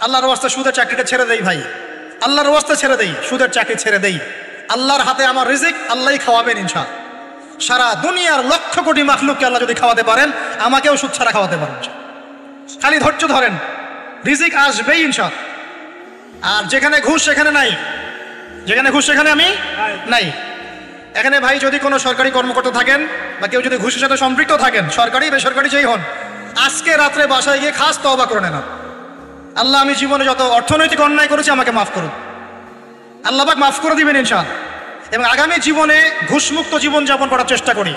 আল্লাহর ওয়াস্তে সুদের চাকরিটা ছেড়ে দেই ভাই, আল্লাহর ওয়াস্তে ছেড়ে দেই, সুদের চাকরি ছেড়ে দেই। আল্লাহর হাতে আমার রিজিক, আল্লাহই খাওয়াবেন ইনশাআল্লাহ। সারা দুনিয়ার লক্ষ কোটি মাখলুককে আল্লাহ যদি খাওয়াতে পারেন, আমাকেও সুদ ছাড়া খাওয়াতে পারেন। খালি ধৈর্য ধরেন, রিজিক আসবেই ইনশাআল্লাহ। আর যেখানে ঘুষ সেখানে নাই, যেখানে ঘুষ সেখানে আমি নাই। এখানে ভাই যদি কোনো সরকারি কর্মকর্তা থাকেন বা কেউ যদি ঘুষের সাথে সম্পৃক্ত থাকেন, সরকারি বেসরকারি যেই হন, আজকে রাত্রে বাসায় গিয়ে খাস তওবা করে নেন। আল্লাহ, আমি জীবনে যত অর্থনৈতিক অন্যায় করেছি আমাকে মাফ করুন। আল্লাহ পাক মাফ করে দিবেন ইনশাআল্লাহ। এবং আগামী জীবনে ঘুষমুক্ত জীবন যাপন করার চেষ্টা করি,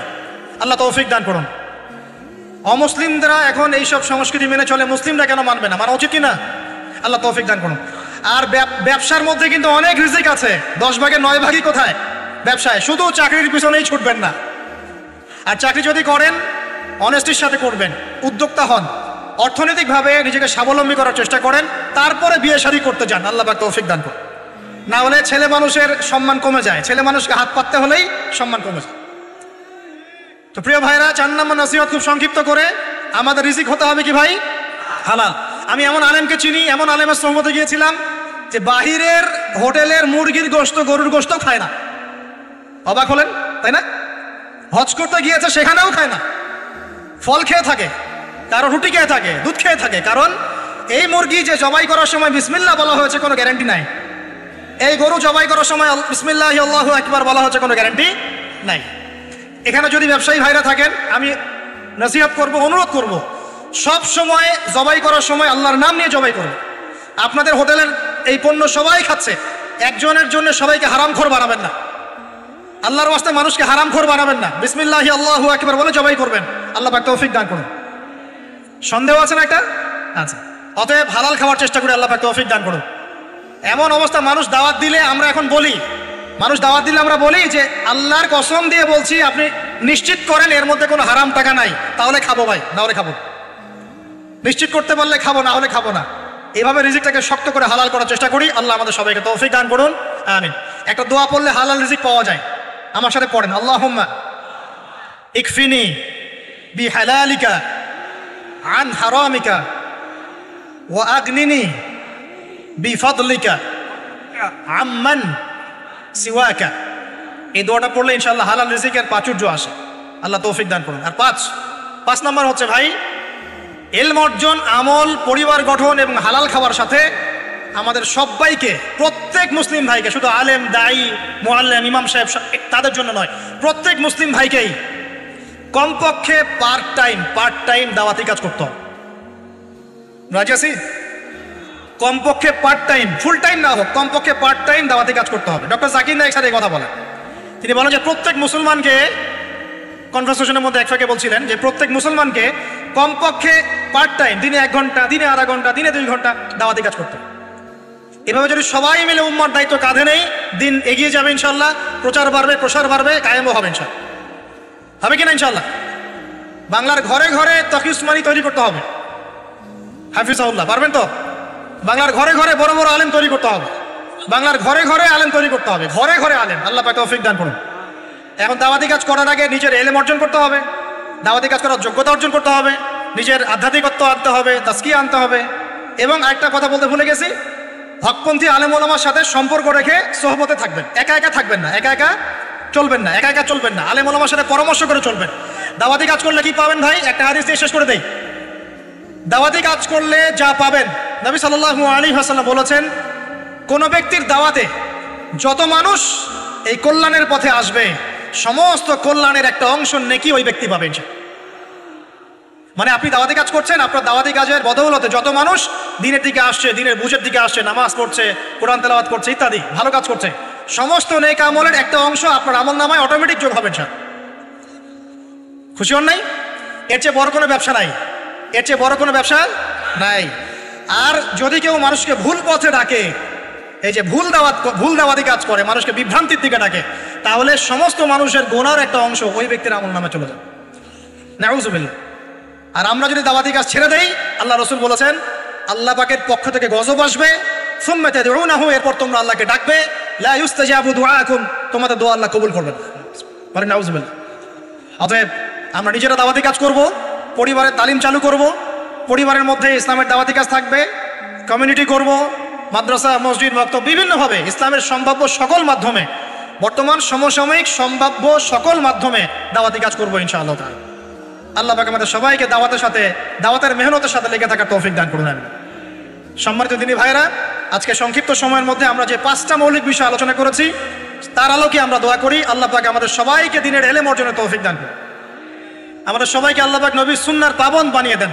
আল্লাহ তৌফিক দান করুন। অমুসলিমরা এখন এইসব সংস্কৃতি মেনে চলে, মুসলিমরা কেন মানবে না? মানা উচিত কিনা? আল্লাহ তৌফিক দান করুন। আর ব্যবসার মধ্যে কিন্তু অনেক রিজিক আছে, 10 ভাগের 9 ভাগই কোথায়? ব্যবসায়। শুধু চাকরির পিছনেই ছুটবেন না। আর চাকরি যদি করেন, অনেস্টির সাথে করবেন, উদ্যোক্তা হন, অর্থনৈতিকভাবে নিজেকে স্বাবলম্বী করার চেষ্টা করেন, তারপরে বিয়ে শাদী করতে যান। আল্লাহ পাক তৌফিক দান করুন। না হলে ছেলে মানুষের সম্মান কমে যায়, ছেলে মানুষকে হাত পাততে হলেই সম্মান কমে যায়। তো প্রিয় ভাইরা, 4 নম্বর নসিহত খুব সংক্ষিপ্ত করে, আমাদের রিজিক হতে হবে কি ভাই? হালাল। আমি এমন আলেমকে চিনি, এমন আলেমের সহমতে গিয়েছিলাম যে বাহিরের হোটেলের মুরগির গোশত, গরুর গোশত খায় না। অবাক হলেন তাই না? হজ করতে গিয়েছে, সেখানেও খায় না, ফল খেয়ে থাকে, কারো রুটি খেয়ে থাকে, দুধ খেয়ে থাকে। কারণ এই মুরগি যে জবাই করার সময় বিসমিল্লাহ বলা হয়েছে, কোনো গ্যারান্টি নাই। এই গরু জবাই করার সময় বিসমিল্লাহি আল্লাহু আকবার বলা হচ্ছে, কোনো গ্যারান্টি নাই। এখানে যদি ব্যবসায়ী ভাইরা থাকেন, আমি নসিহত করব, অনুরোধ করব, সব সময় জবাই করার সময় আল্লাহর নাম নিয়ে জবাই করুন। আপনাদের হোটেলের এই পণ্য সবাই খাচ্ছে, একজনের জন্য সবাইকে হারামখোর বানাবেন না। আল্লাহর ওয়াস্তে মানুষকে হারামখোর বানাবেন না। বিসমিল্লাহি আল্লাহু আকবার বলে জবাই করবেন। আল্লাহ পাক তৌফিক দান করুন। সন্দেহ আছে না একটা? আচ্ছা। অতএব হালাল খাওয়ার চেষ্টা করি, আল্লাহ পাক তৌফিক দান করুন। এমন অবস্থা, মানুষ দাওয়াত দিলে আমরা এখন বলি, মানুষ দাওয়াত দিলে আমরা বলি যে আল্লাহর কসম দিয়ে বলছি, আপনি নিশ্চিত করেন এর মধ্যে কোনো হারাম টাকা নাই, তাহলে খাবো ভাই, না হলে খাবো। নিশ্চিত করতে পারলে খাবো, না হলে খাবো না। এভাবে রিজিকটাকে শক্ত করে হালাল করার চেষ্টা করি। আল্লাহ আমাদের সবাইকে তৌফিক দান করুন, আমিন। একটা দোয়া পড়লে হালাল রিজিক পাওয়া যায়, আমার সাথে পড়েন। আল্লাহুম্মা ইকফিনি বিহালালিকা আন হারামিকা ওয়া আগনিনি বিফাদলিকা আম্মান সিওয়াকা। এই দোয়াটা পড়লে ইনশাআল্লাহ হালাল রিজিকের প্রাচুর্য আসে। আল্লাহ তৌফিক দান করুন। আর 5 নম্বর হচ্ছে ভাই, ইলম অর্জন, আমল, পরিবার গঠন এবং হালাল খাওয়ার সাথে আমাদের সবাইকে, প্রত্যেক মুসলিম ভাইকে, শুধু আলেম, দায়ী, মুআল্লিম, ইমাম সাহেব তাদের জন্য নয়, প্রত্যেক মুসলিম ভাইকেই কমপক্ষে পার্ট টাইম দাওয়াতি কাজ করতে হবে। রাজি আছি? কমপক্ষে পার্ট টাইম, ফুল টাইম না হোক, কমপক্ষে পার্ট টাইম দাওয়াতি কাজ করতে হবে। ডক্টর জাকির নায়েক স্যার এই কথা বলেন। তিনি বলেন যে প্রত্যেক মুসলমানকে, কনভারসেশনের মধ্যে এক ফাঁকে বলছিলেন যে প্রত্যেক মুসলমানকে কমপক্ষে পার্ট টাইম, দিনে 1 ঘন্টা, দিনে আধা ঘন্টা, দিনে 2 ঘন্টা দাওয়াতি কাজ করতে হবে। এভাবে যদি সবাই মিলে উম্মার দায়িত্ব কাঁধে নেই, দিন এগিয়ে যাবে ইনশাল্লাহ, প্রচার বাড়বে, প্রসার বাড়বে, কায়েমও হবে ইনশাল্লাহ। হবে কিনা ইনশাল্লাহ? বাংলার ঘরে ঘরে তাকি উসমানী তৈরি করতে হবে, হাফিজাহুল্লাহ, পারবেন তো? বাংলার ঘরে ঘরে বড় বড় আলেম তৈরি করতে হবে, বাংলার ঘরে ঘরে আলেম তৈরি করতে হবে, ঘরে ঘরে আলেম। আল্লাহ পাক তৌফিক দান করুন। এখন দাওয়াতি কাজ করার আগে নিজের ইলম অর্জন করতে হবে, দাওয়াতি কাজ করার যোগ্যতা অর্জন করতে হবে, নিজের আধ্যাত্মিকত্ব আনতে হবে, তাজকিয়া আনতে হবে। এবং আরেকটা কথা বলতে ভুলে গেছি, হকপন্থী আলেম ওলামার সাথে সম্পর্ক রেখে সোহবতে থাকবেন। একা একা থাকবেন না, একা একা চলবেন না, একা একা চলবেন না, আলেম ওলামার সাথে পরামর্শ করে চলবেন। দাওয়াতি কাজ করলে কি পাবেন ভাই? একটা হাদিস দিয়ে শেষ করে দেই। দাওয়াতি কাজ করলে যা পাবেন, নবী সাল্লাল্লাহু আলাইহি ওয়াসাল্লাম বলেছেন, কোন ব্যক্তির দাওয়াতে যত মানুষ এই কল্যাণের পথে আসবে, সমস্ত কল্যাণের একটা অংশ নেকি ওই ব্যক্তি পাবেন। মানে আপনি দাওয়াতি কাজ করছেন, আপনার দাওয়াতি কাজের বদৌলতে যত মানুষ দিনের দিকে আসছে, দিনের বুঝের দিকে আসছে, নামাজ পড়ছে, কোরআন তেলাওয়াত করছে ইত্যাদি, ভালো কাজ করছে, সমস্ত নেক আমলের একটা অংশ আপনার আমল নামায় অটোমেটিক যোগ হবে। খুশি হন নাই? এর চেয়ে বড় কোনো ব্যবসা নাই, এর চেয়ে বড় কোনো ব্যবসা নাই। আর যদি কেউ মানুষকে ভুল পথে ডাকে, এই যে ভুল দাওয়াতি কাজ করে, মানুষকে বিভ্রান্তির দিকে ডাকে, তাহলে সমস্ত মানুষের গুনার একটা অংশ ওই ব্যক্তির আমল নামে চলে যায়। নাউযুবিল্লাহ। আর আমরা যদি দাওয়াতি কাজ ছেড়ে দেই, আল্লাহ রাসূল বলেছেন আল্লাহ পাকের পক্ষ থেকে গজব আসবে, সুম্মা তাদউনাহু, এরপর তোমরা আল্লাহকে ডাকবে, লা ইউস্তাজাবু দুআকুম, তোমাদের দোয়া আল্লাহ কবুল করবেন না। বলেন নাউযুবিল্লাহ। অতএব আমরা নিজেরা দাওয়াতি কাজ করব, পরিবারের তালিম চালু করব, পরিবারের মধ্যে ইসলামের দাওয়াতি কাজ থাকবে, কমিউনিটি করব, মাদ্রাসা, মসজিদ, মক্তব, বিভিন্নভাবে ইসলামের সম্ভাব্য সকল মাধ্যমে, বর্তমান সমসাময়িক সম্ভাব্য সকল মাধ্যমে দাওয়াতি কাজ করবো ইনশাআল্লাহ তাআলা। আল্লাহ পাক আমাদের সবাইকে দাওয়াতের সাথে, দাওয়াতের মেহনতের সাথে লেগে থাকার তৌফিক দান করুন। আমিন। সম্মানিত দিনী ভাইরা, আজকে সংক্ষিপ্ত সময়ের মধ্যে আমরা যে 5টা মৌলিক বিষয় আলোচনা করেছি তার আলোকে আমরা দোয়া করি আল্লাহ পাক আমাদের সবাইকে দিনের ইলম অর্জনের তৌফিক দান করুন। আমাদের সবাইকে আল্লাহ পাক নবীর সুন্নাহর পাবন্দ বানিয়ে দেন।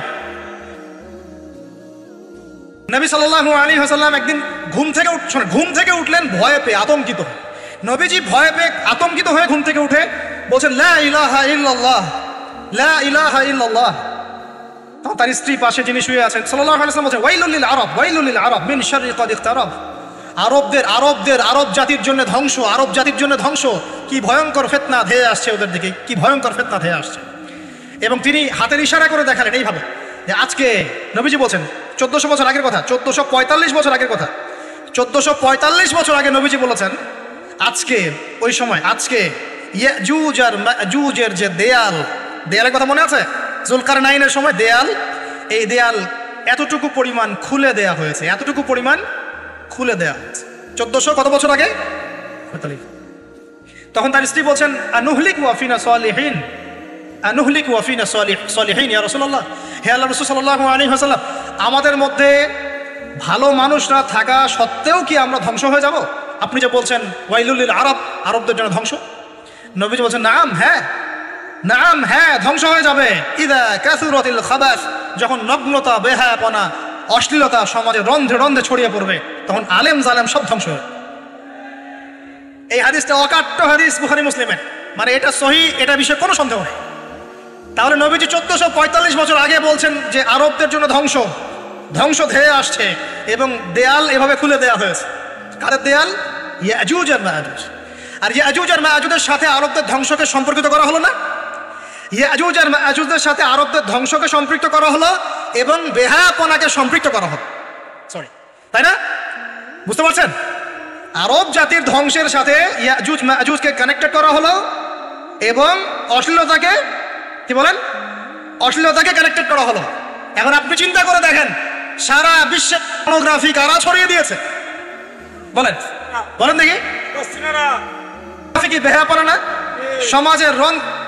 নবী সাল্লাল্লাহু আলাইহি ওয়াসাল্লাম একদিন ঘুম থেকে উঠলেন ভয়ে পেয়ে, আতঙ্কিত। নবীজি ভয়ে পেয়ে আতঙ্কিত হয়ে ঘুম থেকে উঠে বলছেন লা ইলাহা ইল্লাল্লাহ, লা ইলাহা ইল্লাল্লাহ। তখন তার স্ত্রী পাশে যিনি শুয়ে আছেন সাল্লাল্লাহু আলাইহি ওয়াসাল্লাম বলছেন ওয়াইলুল লিল আরব, ওয়াইলুল লিল আরব মিন শাররি ক্বাদ ইকতারাব। আরব জাতির জন্য ধ্বংস, আরব জাতির জন্য ধ্বংস। কি ভয়ঙ্কর ফিতনা ধেয়ে আসছে ওদের দিকে, কি ভয়ঙ্কর ফিতনা ধেয়ে আসছে। এবং তিনি হাতের ইশারা করে দেখালেন এইভাবে যে আজকে, নবীজি বলছেন 1400 বছর আগের কথা, 1445 বছর আগের কথা, 1445 বছর আগে নবীজি বলেছেন আজকে, ওই সময় আজকে ইয়াজুজ আর মাজুজের যে দেয়ালের কথা মনে আছে? জুলকারনাইনের সময় দেয়াল, এই দেয়াল এতটুকু পরিমাণ খুলে দেয়া হয়েছে, এতটুকু পরিমাণ খুলে দেয়া হয়েছে 1400 কত বছর আগে? 45। তখন তার স্ত্রী বলছেন আনুহলিক ওয়াফিনা সালিহিন, আনুহলিক ওয়াফিনা সালিহিন ইয়া রাসূলুল্লাহ, হে আল্লাহর রাসূল সাল্লাল্লাহু আলাইহি ওয়াসাল্লাম, আমাদের মধ্যে ভালো মানুষরা থাকা সত্ত্বেও কি আমরা ধ্বংস হয়ে যাব? আপনি যে বলছেন ওয়াইলুল লিল আরব, আরবদের জন্য ধ্বংস। নবীজি বলছেন নাম, হ্যাঁ, নাম, হ্যাঁ, ধ্বংস হয়ে যাবে। ইদা কাসুরাতিল খাবাস, যখন নগ্নতা, বেহায়াপনা, অশ্লীলতা সমাজে রন্ধ্রে রন্ধ্রে ছড়িয়ে পড়বে, তখন আলেম জালেম সব ধ্বংস হবে। এই হাদিসটা অকাট্য হাদিস বুখারী মুসলিমের, মানে এটা সহিহ, এটা বিষয়ে কোনো সন্দেহ নেই। তাহলে নবীজি 1445 বছর আগে বলছেন যে আরবদের জন্য ধ্বংস ধেয়ে আসছে, এবং দেয়াল এভাবে খুলে দেয়া হয়েছে। কাদের দেয়াল? ইয়াজুজ আর মাজুজ। আর ইয়াজুজ আর মাজুজের সাথে আরবদের ধ্বংসকে সম্পর্কিত করা হলো না? ইয়াজুজ আর মাজুজের সাথে আরবদের ধ্বংসকে সম্পৃক্ত করা হলো এবং বেহায়াপনাকে সম্পৃক্ত করা হলো, সরি, তাই না? বুঝতে পারছেন? আরব জাতির ধ্বংসের সাথে ইয়াজুজ মাজুজকে কানেক্টেড করা হলো এবং অশ্লীলতাকে, কি বলেন, অশ্লীলতাকে কানেক্টেড করা হলো। এখন আপনি চিন্তা করে দেখেন, সারা বিশ্বে পর্নোগ্রাফি কারা ছড়িয়ে দিয়েছে? বলেন বলেন দেখি। কি বেহায়াপনা না? সমাজের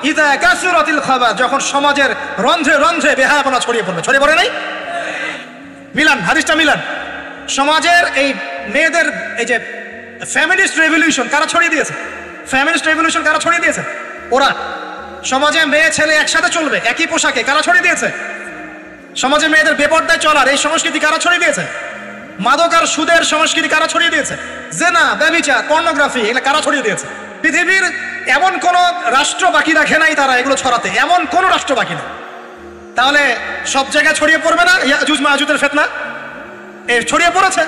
ইদা কাসুরাতিল খাবাস, যখন সমাজের রন্ধ্রে রন্ধ্রে বেহায়াপনা ছড়িয়ে পড়ে নাই? মিলান, হাদিসটা মিলান। সমাজের এই মেয়েদের এই যে ফ্যামিলিস্ট রেভলিউশন কারা ছড়িয়ে দিয়েছে? ফ্যামিলিস্ট রেভলিউশন কারা ছড়িয়ে দিয়েছে? ওরা। সমাজে মেয়ে ছেলে একসাথে চলবে একই পোশাকে কারা ছড়িয়ে দিয়েছে? সমাজে মেয়েদের বেপর্দায় চলার এই সংস্কৃতি কারা ছড়িয়ে দিয়েছে? মাদক আর সুদের সংস্কৃতি কারা ছড়িয়ে দিয়েছে? জেনা, ব্যভিচার, পর্নোগ্রাফি, এগুলো কারা ছড়িয়ে দিয়েছে? পৃথিবীর এমন কোন রাষ্ট্র বাকি রাখে নাই তারা এগুলো ছড়াতে, এমন কোন রাষ্ট্র বাকি নেই। তাহলে সব জায়গায় ছড়িয়ে পড়বে না ইয়াজুজ মাজুজের ফিতনা? এই ছড়িয়ে পড়েছে।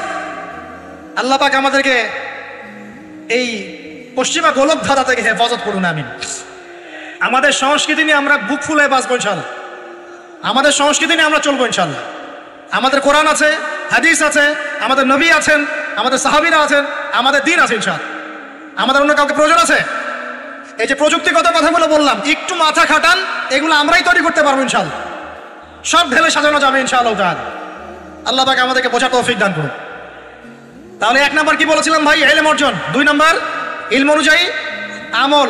আল্লাহ পাক আমাদেরকে এই পশ্চিমা গোলক ধাঁধা থেকে হেফাজত করুন, আমিন। আমাদের সংস্কৃতি নিয়ে আমরা বুক ফুলে বাঁচবো ইনশাআল্লাহ, আমাদের সংস্কৃতি নিয়ে আমরা চলবো ইনশাআল্লাহ। আমাদের কোরআন আছে, হাদিস আছে, আমাদের নবী আছেন, আমাদের সাহাবীরা আছেন, আমাদের দ্বীন আছে ইনশাআল্লাহ। আমাদের অন্য কাউকে প্রয়োজন আছে? এই যে প্রযুক্তিগত কথাগুলো বললাম, একটু মাথা খাটান, এগুলো আমরাই তৈরি করতে পারবো ইনশাআল্লাহ। সব ঢেলে সাজানো যাবে ইনশাআল্লাহ তাআলা। আল্লাহ পাক আমাদেরকে বোঝার তৌফিক দান করুন। তাহলে 1 নাম্বার কি বলেছিলাম ভাই? ইলম অর্জন। 2 নাম্বার ইলম অনুযায়ী আমল।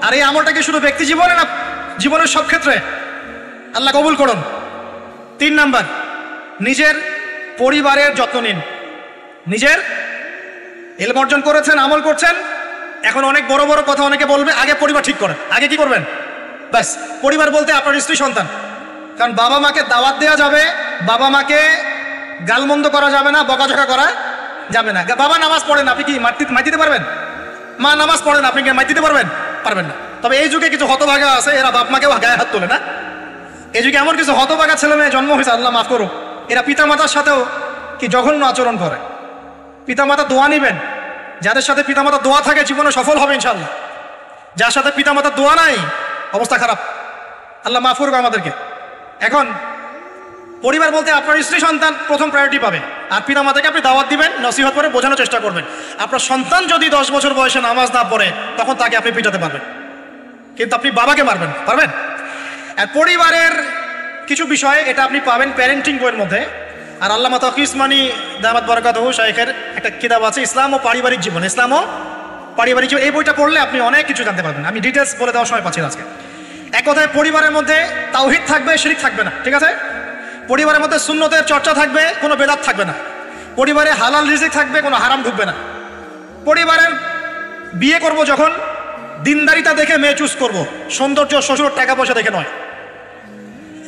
আর এই আমলটাকে শুধু ব্যক্তি জীবনে না, জীবনের সব ক্ষেত্রে আল্লাহ কবুল করুন। 3 নাম্বার নিজের পরিবারের যত্ন নিন। নিজের ইলম অর্জন করেছেন, আমল করছেন, এখন অনেক বড় বড় কথা অনেকে বলবে, আগে পরিবার ঠিক করেন। আগে কি করবেন? ব্যাস, পরিবার বলতে আপনার স্ত্রী সন্তান। কারণ বাবা মাকে দাওয়াত দেওয়া যাবে, বাবা মাকে গালমন্দ করা যাবে না, বকাঝকা করা যাবে না। বাবা নামাজ পড়েন, আপনি কি মাই দিতে পারবেন? মা নামাজ পড়েন, আপনি কি মাই দিতে পারবেন? পারবেন না। তবে এই যুগে কিছু হতভাগা আছে, এরা বাপ মাকে গায়ে হাত তোলে না। এই যুগে এমন কিছু হতভাগা ছেলে মেয়ে জন্ম হয়েছে, আল্লাহ মাফ করুক, এরা পিতামাতার সাথেও কি জঘন্য আচরণ করে। পিতামাতা দোয়া নিবেন, যাদের সাথে পিতামাতা দোয়া থাকে জীবনে সফল হবে ইনশাআল্লাহ। যার সাথে পিতামাতার দোয়া নাই, অবস্থা খারাপ। আল্লাহ মাফ করুক আমাদেরকে। এখন পরিবার বলতে আপনার স্ত্রী সন্তান প্রথম প্রায়োরিটি পাবে, আর পিতামাতাকে আপনি দাওয়াত দিবেন, নসিহত করে বোঝানোর চেষ্টা করবেন। আপনার সন্তান যদি 10 বছর বয়সে নামাজ না পড়ে, তখন তাকে আপনি পিটাতে পারবেন, কিন্তু আপনি বাবাকে মারবেন পারবেন? আর পরিবারের কিছু বিষয়, এটা আপনি পাবেন প্যারেন্টিং বইয়ের মধ্যে। আর আল্লামা তকি উসমানী দামাত বরকাতুহু শাইখের একটা কিতাব আছে ইসলাম ও পারিবারিক জীবন, ইসলাম ও পারিবারিক জীবন। এই বইটা পড়লে আপনি অনেক কিছু জানতে পারবেন। আমি ডিটেলস বলে দেওয়ার সময় পাচ্ছি আজকে। এক কথায় পরিবারের মধ্যে তাওহীদ থাকবে, শিরক থাকবে না, ঠিক আছে? পরিবারের মধ্যে সুন্নতের চর্চা থাকবে, কোনো বেদাত থাকবে না। পরিবারে হালাল রিজিক থাকবে, কোনো হারাম ঢুকবে না। পরিবারের বিয়ে করব যখন দিনদারিতা দেখে মেয়ে চুজ করব, সৌন্দর্য শ্বশুর টাকা পয়সা দেখে নয়।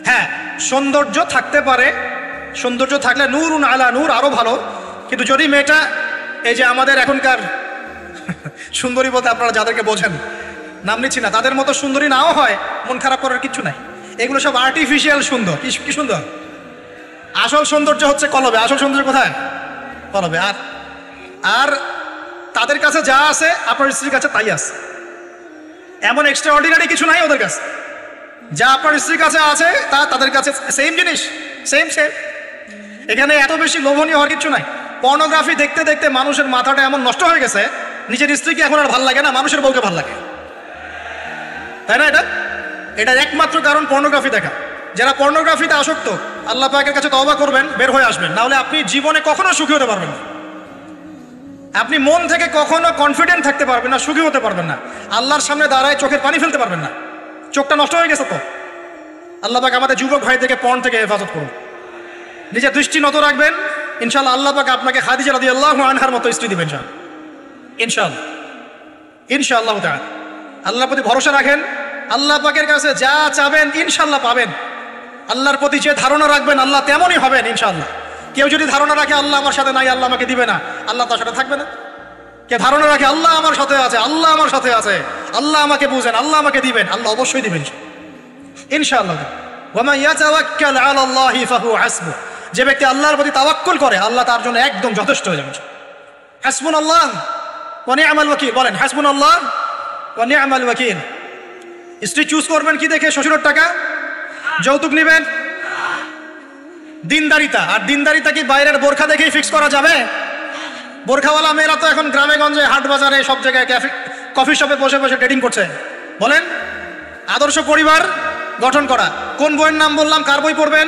হ্যাঁ, সৌন্দর্য থাকতে পারে, সৌন্দর্য থাকলে নূরুন আলা নূর, আরো ভালো। কিন্তু যদি মেয়েটা এই যে আমাদের এখনকার সুন্দরী বলতে আপনারা যাদেরকে বোঝেন, নাম নিচ্ছি না, তাদের মতো সুন্দরী নাও হয়, মন খারাপ করার কিছু নাই। এগুলো সব আর্টিফিশিয়াল সুন্দর। কি সুন্দর? আসল সৌন্দর্য হচ্ছে কলবে। আসল সৌন্দর্য কোথায়? কলবে। আর তাদের কাছে যা আছে আপনার স্ত্রীর কাছে তাই আছে। এমন এক্সট্রা অর্ডিনারি কিছু নাই ওদের কাছে। যা আপনার স্ত্রীর কাছে আছে তা তাদের কাছে সেম জিনিস, সেম। এখানে এত বেশি লোভনীয় হওয়ার কিছু নাই। পর্নোগ্রাফি দেখতে দেখতে মানুষের মাথাটা এমন নষ্ট হয়ে গেছে, নিজের স্ত্রীকে এখন আর ভাল লাগে না, মানুষের বউকে ভাল লাগে, তাই না? এটা একমাত্র কারণ পর্নোগ্রাফি দেখা। যারা পর্নোগ্রাফিতে আসক্ত, আল্লাহ পাকের কাছে তওবা করবেন, বের হয়ে আসবেন, না হলে আপনি জীবনে কখনো সুখী হতে পারবেন না। আপনি মন থেকে কখনো কনফিডেন্ট থাকতে পারবেন না, সুখী হতে পারবেন না। আল্লাহর সামনে দাঁড়ায় চোখের পানি ফেলতে পারবেন না, চোখটা নষ্ট হয়ে গেছে তো। আল্লাহ পাক আমাদের যুবক ভাই থেকে পর্ন থেকে হেফাজত করুন। নিজের দৃষ্টি নত রাখবেন, ইনশাআল্লাহ আল্লাহ পাক আপনাকে খাদিজা রাদিয়াল্লাহু আনহার মতো স্ত্রী দিবেন ইনশাআল্লাহ তাআলা। আল্লাহর প্রতি ভরসা রাখেন, আল্লাহ পাকের কাছে যা চাবেন ইনশাআল্লাহ পাবেন। আল্লাহর প্রতি যে ধারণা রাখবেন আল্লাহ তেমনই হবেন ইনশাআল্লাহ। কেউ যদি ধারণা রাখে আল্লাহ আমার সাথে নাই, আল্লাহ আমাকে দিবে না, আল্লাহ তার সাথে থাকবে না। কে ধারণা রাখে আল্লাহ আমার সাথে আছে, আল্লাহ আমার সাথে আছে, আল্লাহ আমাকে বুঝেন, আল্লাহ আমাকে দিবেন, আল্লাহ অবশ্যই দিবেন ইনশাআল্লাহ। ওয়া মান ইয়াতাওয়াক্কাল আলাল্লাহি ফাহুয়া হাসবুহ। যে ব্যক্তি আল্লাহর প্রতি তাওয়াক্কুল করে আল্লাহ তার জন্য একদম যথেষ্ট হয়ে যাবে। হাসবুনাল্লাহ ওয়া নি'মাল ওয়াকিল। বলেন হাসবুনাল্লাহ ওয়া নি'মাল ওয়াকিল। স্ত্রী চুজ করবেন কি দেখে? শ্বশুরের টাকা, যৌতুক নেবেন, দিনদারিতা। আর দিনদারিতা কি বাইরের বোরখা দেখেই ফিক্স করা যাবে? বোরখাওয়ালা মেয়েরা তো এখন গ্রামে গঞ্জে, হাট বাজারে, সব জায়গায় কফি শপে বসে বসে ডেটিং করছে। বলেন আদর্শ পরিবার গঠন করা। কোন বইয়ের নাম বললাম? কার বই পড়বেন?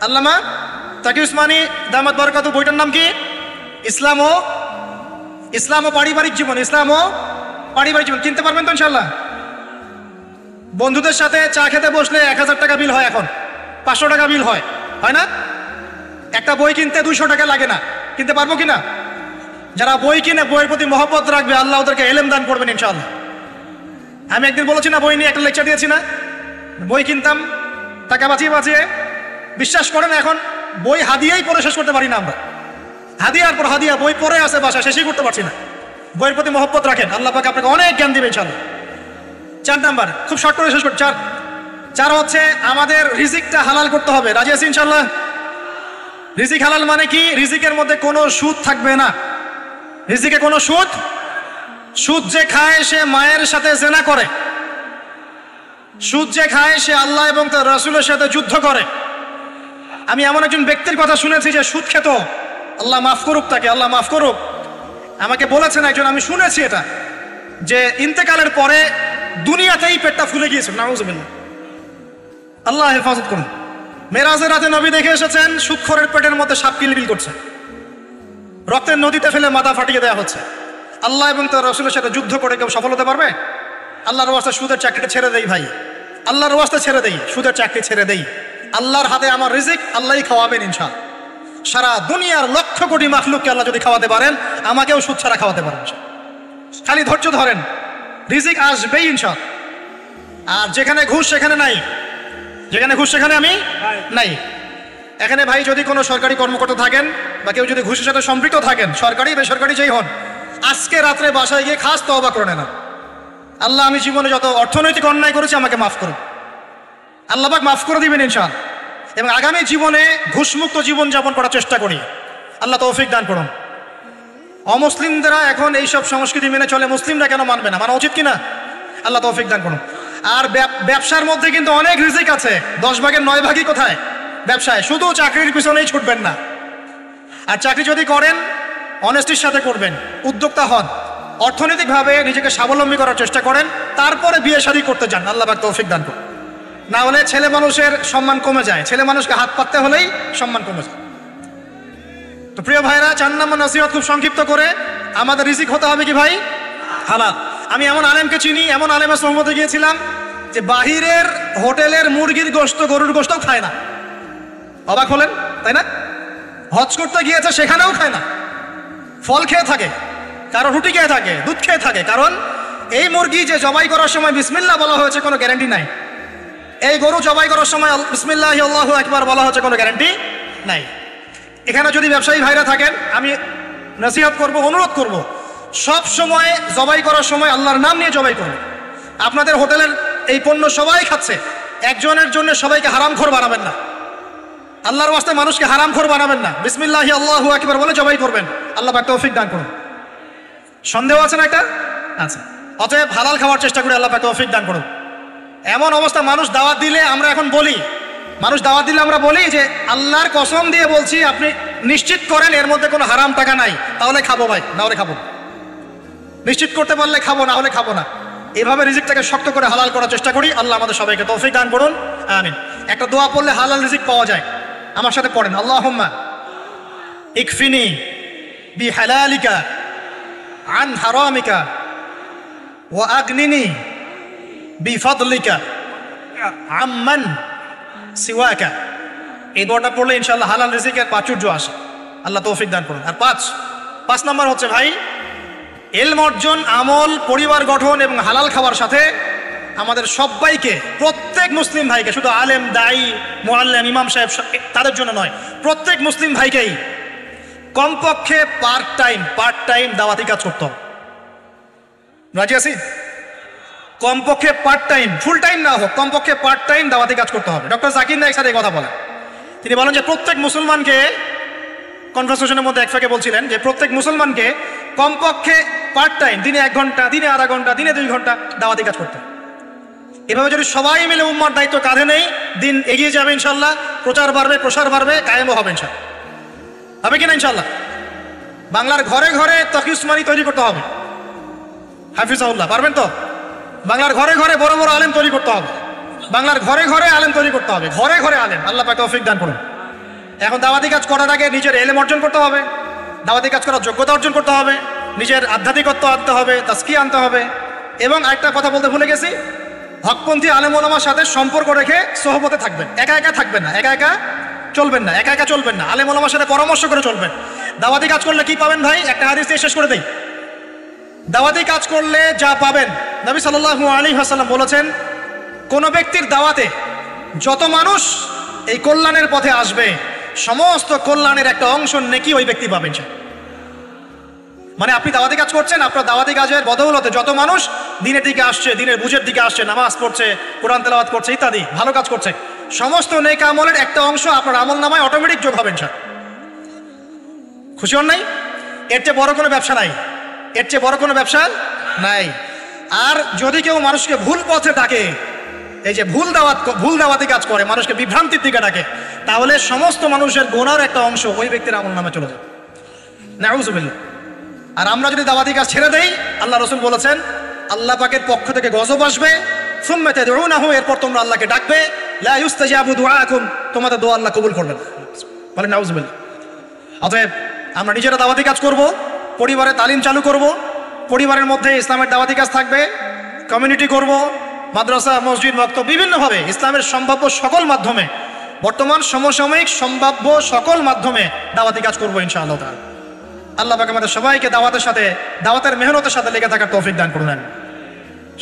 আল্লামা তাকি উসমানী দামাত বরকাতুহু। বইটার নাম কি? ইসলাম ও পারিবারিক জীবন। ইসলাম ও পারিবারিক জীবন। কিনতে পারবেন তো ইনশাআল্লাহ? বন্ধুদের সাথে চা খেতে বসলে 1000 টাকা বিল হয়, এখন 500 টাকা বিল হয় না? একটা বই কিনতে 200 টাকা লাগে না। কিনতে পারবো কিনা? যারা বই কিনে বইয়ের প্রতি মহব্বত রাখবে আল্লাহ ওদেরকে এলেম দান করবেন ইনশাআল্লাহ। আমি একদিন বলেছি না, বই নিয়ে একটা লেকচার দিয়েছি না? বই কিনতাম টাকা বাঁচিয়ে। বিশ্বাস করেন এখন বই হাদিয়াই পড়ে শেষ করতে পারি না আমরা। হাদিয়ার পর হাদিয়া বই পড়ে আছে বাসা, শেষই করতে পারছি না। বইয়ের প্রতি মহব্বত রাখেন, আল্লাহ পাক আপনাকে অনেক জ্ঞান দিবে ইনশাআল্লাহ। 4 নাম্বার, খুব শর্ট করে শেষ করছি। 4 হচ্ছে আমাদের রিজিকটা হালাল করতে হবে। রাজি আছি ইনশাআল্লাহ? রিজিক হালাল মানে কি? রিজিকের মধ্যে কোনো সুদ থাকবে না। রিজিকে কোনো সুদ যে খায় সে মায়ের সাথে জেনা করে। সুদ যে খায় সে আল্লাহ এবং তার রাসূলের সাথে যুদ্ধ করে। আমি এমন একজন ব্যক্তির কথা শুনেছি যে সুদ খেত, আল্লাহ মাফ করুক তাকে, আল্লাহ মাফ করুক। আমাকে বলেছেন একজন, আমি শুনেছি এটা, যে ইন্তেকালের পরে দুনিয়াতেই পেটটা ফুলে গিয়েছে। নাউযুবিল্লাহ, আল্লাহ হেফাজত করুন। মেরাজের রাতে নবী দেখে এসেছেন সুদখোরের পেটের মধ্যে সাপ কিলবিল করছে, রক্তের নদীতে ফেলে মাথা ফাটিয়ে দেওয়া হচ্ছে। আল্লাহ এবং তার রাসূলের সাথে যুদ্ধ করে কেউ সফল হতে পারবে? আল্লাহর ওয়াস্তে সুদের চাকরিটা ছেড়ে দেই ভাই, আল্লাহর ওয়াস্তে ছেড়ে দেই, সুদের চাকরি ছেড়ে দেই। আল্লাহর হাতে আমার রিজিক, আল্লাহই খাওয়াবেন ইনশাআল্লাহ। সারা দুনিয়ার লক্ষ কোটি মাখলুককে আল্লাহ যদি খাওয়াতে পারেন, আমাকেও সুদ ছাড়া খাওয়াতে পারেন। খালি ধৈর্য ধরেন, রিজিক আসবেই ইনশাআল্লাহ। আর যেখানে ঘুষ সেখানে নাই, যেখানে ঘুষ সেখানে আমি নাই। এখানে ভাই যদি কোনো সরকারি কর্মকর্তা থাকেন বা কেউ যদি ঘুষের সাথে সম্পৃক্ত থাকেন, সরকারি বেসরকারি যেই হন, আজকে রাত্রে বাসায় গিয়ে খাস তওবা করে নেন। আল্লাহ, আমি জীবনে যত অর্থনৈতিক অন্যায় করেছি আমাকে মাফ করুন। আল্লাহ পাক মাফ করে দিবেন ইনশাআল্লাহ। এবং আগামী জীবনে ঘুষমুক্ত জীবন যাপন করার চেষ্টা করি। আল্লাহ তৌফিক দান করুন। অমুসলিমরা এখন এইসব সংস্কৃতি মেনে চলে, মুসলিমরা কেন মানবে না? মানা উচিত কিনা? আল্লাহ তৌফিক দান করুন। আর ব্যবসার মধ্যে কিন্তু অনেক রিজিক আছে। 10 ভাগের 9 ভাগই কোথায়? ব্যবসায়। শুধু চাকরির পিছনেই ছুটবেন না। আর চাকরি যদি করেন অনেস্টির সাথে করবেন, উদ্যোক্তা হন, অর্থনৈতিকভাবে নিজেকে স্বাবলম্বী করার চেষ্টা করেন, তারপরে বিয়ে শাদী করতে যান। আল্লাহ পাক তৌফিক দান করুন। না হলে ছেলে মানুষের সম্মান কমে যায়, ছেলে মানুষকে হাত পাততে হলেই সম্মান কমে যায়। তো প্রিয় ভাইরা, 4 নম্বর নসিহত খুব সংক্ষিপ্ত করে, আমাদের রিজিক হতে হবে কি ভাই? হালাল। আমি এমন আলেমকে চিনি, এমন আলেমের সোহবতে গিয়েছিলাম যে বাহিরের হোটেলের মুরগির গোশত, গরুর গোশতও খায় না। অবাক হলেন তাই না? হজ করতে গিয়েছে, সেখানেও খায় না, ফল খেয়ে থাকে, কারো রুটি খেয়ে থাকে, দুধ খেয়ে থাকে। কারণ এই মুরগি যে জবাই করার সময় বিসমিল্লাহ বলা হয়েছে, কোনো গ্যারান্টি নাই। এই গরু জবাই করার সময় বিসমিল্লাহি আল্লাহু আকবার বলা হচ্ছে, কোনো গ্যারান্টি নাই। এখানে যদি ব্যবসায়ী ভাইরা থাকেন, আমি নসিহত করব, অনুরোধ করব, সব সময় জবাই করার সময় আল্লাহর নাম নিয়ে জবাই করবেন। আপনাদের হোটেলের এই পণ্য সবাই খাচ্ছে, একজনের জন্য সবাইকে হারামখোর বানাবেন না। আল্লাহর ওয়াস্তে মানুষকে হারামখোর বানাবেন না। বিসমিল্লাহি আল্লাহু আকবার বলে জবাই করবেন। আল্লাহ পাক তৌফিক দান করুন। সন্দেহ আছে না একটা? আচ্ছা। অতএব হালাল খাওয়ার চেষ্টা করে আল্লাহ পাক তৌফিক দান করুন। এমন অবস্থা, মানুষ দাওয়াত দিলে আমরা এখন বলি, আমরা বলি যে আল্লাহর কসম দিয়ে বলছি, আপনি নিশ্চিত করেন এর মধ্যে কোনো হারাম টাকা নাই, তাহলে খাবো ভাই, না হলে খাবো। নিশ্চিত করতে পারলে খাবো, না হলে খাবো না। এভাবে রিজিকটাকে শক্ত করে হালাল করার চেষ্টা করি। আল্লাহ আমাদের সবাইকে তৌফিক দান করুন, আমিন। একটা দোয়া পড়লে হালাল রিজিক পাওয়া যায়। আমার সাথে পড়েন, আল্লাহুম্মা ইকফিনি বিহালালিকা আন হারামিকা ওয়া আগনিনি বিফাদলিকা আম্মান সিওয়াকা। এই দোয়াটা পড়লে ইনশাআল্লাহ হালাল রিজিকের প্রাচুর্য আসে। আল্লাহ তৌফিক দান করুন। আর 5 নম্বর হচ্ছে ভাই, ইলম অর্জন, আমল, পরিবার গঠন এবং হালাল খাওয়ার সাথে আমাদের সবাইকে, প্রত্যেক মুসলিম ভাইকে, শুধু আলেম, দায়ী, মুআল্লিম, ইমাম সাহেব তাদের জন্য নয়, প্রত্যেক মুসলিম ভাইকেই কমপক্ষে পার্ট টাইম দাওয়াতি কাজ করতে হবে। রাজি আছি? কমপক্ষে পার্ট টাইম, ফুল টাইম না হোক, কমপক্ষে পার্ট টাইম দাওয়াতি কাজ করতে হবে। ডক্টর জাকির নায়েক স্যার এই কথা বলেন। তিনি বলেন যে প্রত্যেক মুসলমানকে, কনভারসেশনের মধ্যে এক ফাঁকে বলছিলেন যে প্রত্যেক মুসলমানকে কমপক্ষে পার্ট টাইম, দিনে 1 ঘন্টা, দিনে আধা ঘন্টা, দিনে 2 ঘন্টা দাওয়াতি কাজ করতে হবে। এভাবে যদি সবাই মিলে উম্মার দায়িত্ব কাঁধে নেই, দিন এগিয়ে যাবে ইনশাল্লাহ, প্রচার বাড়বে, প্রসার বাড়বে, কায়েমও হবে ইনশাল্লাহ। হবে কিনা ইনশাল্লাহ? বাংলার ঘরে ঘরে তকি উসমানী তৈরি করতে হবে, হাফিজাহুল্লাহ, পারবেন তো? বাংলার ঘরে ঘরে বড় বড় আলেম তৈরি করতে হবে, বাংলার ঘরে ঘরে আলেম তৈরি করতে হবে, ঘরে ঘরে আলেম। আল্লাহ পাক তৌফিক দান করুন। এখন দাওয়াতি কাজ করার আগে নিজের ইলম অর্জন করতে হবে, দাওয়াতি কাজ করার যোগ্যতা অর্জন করতে হবে, নিজের আধ্যাত্মিকত্ব আনতে হবে, তাজকিয়া আনতে হবে। এবং একটা কথা বলতে ভুলে গেছি, হকপন্থী আলেম ওলামার সাথে সম্পর্ক রেখে সোহবতে থাকবেন। একা একা থাকবেন না, একা একা চলবেন না, আলেম ওলামার সাথে পরামর্শ করে চলবেন। দাওয়াতি কাজ করলে কি পাবেন ভাই? একটা হাদিস দিয়ে শেষ করে দেই। দাওয়াতি কাজ করলে যা পাবেন, নবী সাল্লাল্লাহু আলাইহি ওয়াসাল্লাম বলেছেন, কোন ব্যক্তির দাওয়াতে যত মানুষ এই কল্যাণের পথে আসবে, সমস্ত কল্যাণের একটা অংশ নেকি ওই ব্যক্তি পাবেন। মানে আপনি দাওয়াতি কাজ করছেন, আপনার দাওয়াতি কাজের বদৌলতে যত মানুষ দিনের দিকে আসছে, দিনের বুঝের দিকে আসছে, নামাজ পড়ছে, কোরআন তেলাওয়াত করছে ইত্যাদি, ভালো কাজ করছে, সমস্ত নেক আমলের একটা অংশ আপনার আমল নামায় অটোমেটিক যোগ হবে ইনশাআল্লাহ। খুশি হন নাই? এর চেয়ে বড় কোনো ব্যবসা নাই, এর চেয়ে বড় কোনো ব্যবসা নাই। আর যদি কেউ মানুষকে ভুল পথে ডাকে, এই যে ভুল দাওয়াতি কাজ করে, মানুষকে বিভ্রান্তির দিকে ডাকে, তাহলে সমস্ত মানুষের গুনার একটা অংশ ওই ব্যক্তির আমল নামে চলে যায়। নাউযুবিল্লাহ। আর আমরা যদি দাওয়াতি কাজ ছেড়ে দেই, আল্লাহ রাসূল বলেছেন আল্লাহ পাকের পক্ষ থেকে গজব আসবে, সুম্মা তাদউনাহু, এরপর তোমরা আল্লাহকে ডাকবে, লা ইউস্তাজাবু দুআকুম, তোমাদের দোয়া আল্লাহ কবুল করবেন। বলেন নাউযুবিল্লাহ। অতএব আমরা নিজেরা দাওয়াতি কাজ করব, পরিবারে তালিম চালু করব, পরিবারের মধ্যে ইসলামের দাওয়াতি কাজ থাকবে, কমিউনিটি করব, মাদ্রাসা, মসজিদ, মক্তব, বিভিন্নভাবে ইসলামের সম্ভাব্য সকল মাধ্যমে, বর্তমান সমসাময়িক সম্ভাব্য সকল মাধ্যমে দাওয়াতি কাজ করবো ইনশাআল্লাহ তাআলা। আল্লাহ পাক আমাদের সবাইকে দাওয়াতের মেহনতের সাথে লেগে থাকার তৌফিক দান করুন।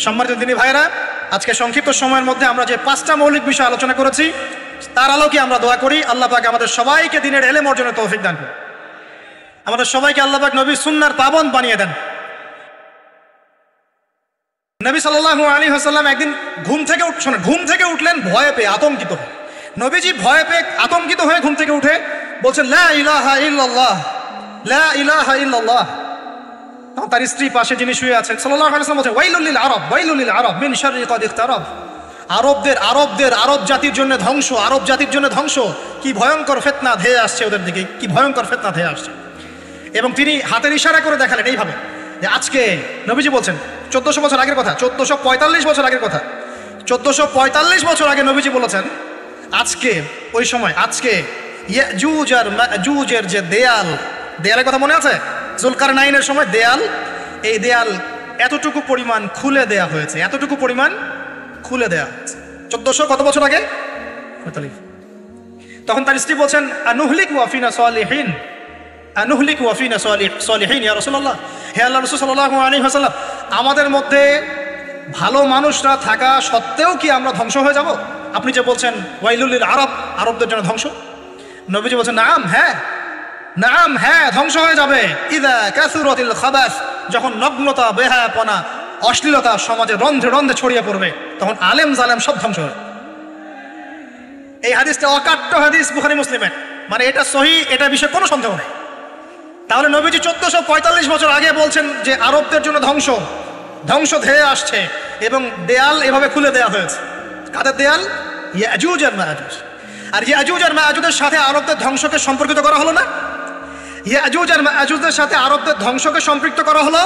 সম্মানিত দিনী ভাইরা, আজকে সংক্ষিপ্ত সময়ের মধ্যে আমরা যে 5টা মৌলিক বিষয় আলোচনা করেছি, তার আলোকে আমরা দোয়া করি আল্লাহ পাক আমাদের সবাইকে দিনের ইলম অর্জনের তৌফিক দান করুন। আমাদের সবাইকে আল্লাহ পাক নবীর সুন্নাহর পাবন্দ বানিয়ে দেন। নবী সাল্লাল্লাহু আলাইহি ওয়াসাল্লাম একদিন ঘুম থেকে উঠলেন ভয়ে পেয়ে, আতঙ্কিত হয়ে। নবীজি ভয়ে পেয়ে আতঙ্কিত হয়ে ঘুম থেকে উঠে বলছেন, লা ইলাহা ইল্লাল্লাহ, লা ইলাহা ইল্লাল্লাহ। তখন তার স্ত্রী পাশে যিনি শুয়ে আছেন সাল্লাল্লাহু আলাইহি ওয়াসাল্লাম বলছেন, ওয়াইলুল লিল আরব মিন শাররি কাদ ইখতারাব। আরব জাতির জন্য ধ্বংস, আরব জাতির জন্য ধ্বংস। কি ভয়ঙ্কর ফিতনা ধেয়ে আসছে ওদের দিকে, কি ভয়ঙ্কর ফিতনা ধেয়ে আসছে। এবং তিনি হাতের ইশারা করে দেখালেন এইভাবে যে আজকে, নবীজি বলছেন 1400 বছর আগের কথা, 1445 বছর আগের কথা, 1445 বছর আগে নবীজি বলেছেন, আজকে ওই সময়, আজকে ইয়াজুজ আর মাজুজের যে দেয়ালের কথা মনে আছে? জুলকারনাইনের সময় এই দেয়াল এতটুকু পরিমাণ খুলে দেয়া হয়েছে, এতটুকু পরিমাণ খুলে দেয়া হয়েছে 1400 কত বছর আগে? 45। তখন তার স্ত্রী বলছেন আনুহলিক ওয়াফিনা সালিহিন, আনুহলিক ওয়াফিনা সালিহিন ইয়া রাসূলুল্লাহ, হে আল্লাহর রাসূল সাল্লাল্লাহু আলাইহি ওয়াসাল্লাম, আমাদের মধ্যে ভালো মানুষরা থাকা সত্ত্বেও কি আমরা ধ্বংস হয়ে যাব? আপনি যে বলছেন ওয়াইলুল লিল আরব, আরবদের জন্য ধ্বংস। নবীজি বলছেন নাম হ্যাঁ ধ্বংস হয়ে যাবে। ইদা কাসুরাতিল খাবাস, যখন নগ্নতা, বেহায়াপনা, অশ্লীলতা সমাজে রন্ধ্রে রন্ধ্রে ছড়িয়ে পড়বে, তখন আলেম জালেম সব ধ্বংস হবে। এই হাদিসটা অকাট্য হাদিস বুখারী মুসলিমের, মানে এটা সহিহ, এটা বিষয়ে কোনো সন্দেহ নেই। তাহলে নবীজি 1445 বছর আগে বলছেন যে আরবদের জন্য ধ্বংস ধেয়ে আসছে, এবং দেয়াল এভাবে খুলে দেয়া হয়েছে। কাদের দেয়াল? ইয়াজুজ আর মাজুজ। আর ইয়াজুজ আর মাজুজের সাথে আরবদের ধ্বংসকে সম্পর্কিত করা হলো না? ইয়াজুজ আর মাজুজের সাথে আরবদের ধ্বংসকে সম্পৃক্ত করা হলো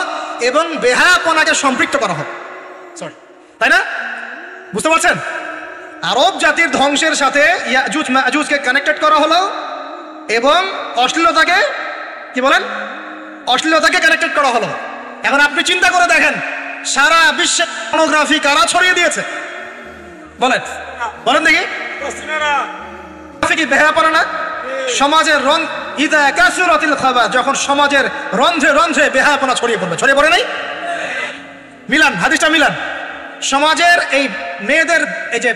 এবং বেহায়াপনাকে সম্পৃক্ত করা হলো, তাই না? বুঝতে পারছেন? আরব জাতির ধ্বংসের সাথে ইয়াজুজ মাজুজকে কানেক্টেড করা হলো এবং অশ্লীলতাকে, কি বলেন, অশ্লীলতাকে কানেক্টেড করা হলো। এখন আপনি চিন্তা করে দেখেন, সারা বিশ্বে পর্নোগ্রাফি কারা ছড়িয়ে দিয়েছে? বলেন দেখি। কি বেহায়াপনা না? সমাজের ইদা কাসুরাতিল খাবাস, যখন সমাজের রন্ধ্রে রন্ধ্রে বেহায়াপনা ছড়িয়ে পড়ে নাই? মিলান, হাদিসটা মিলান। সমাজের এই মেয়েদের এই যে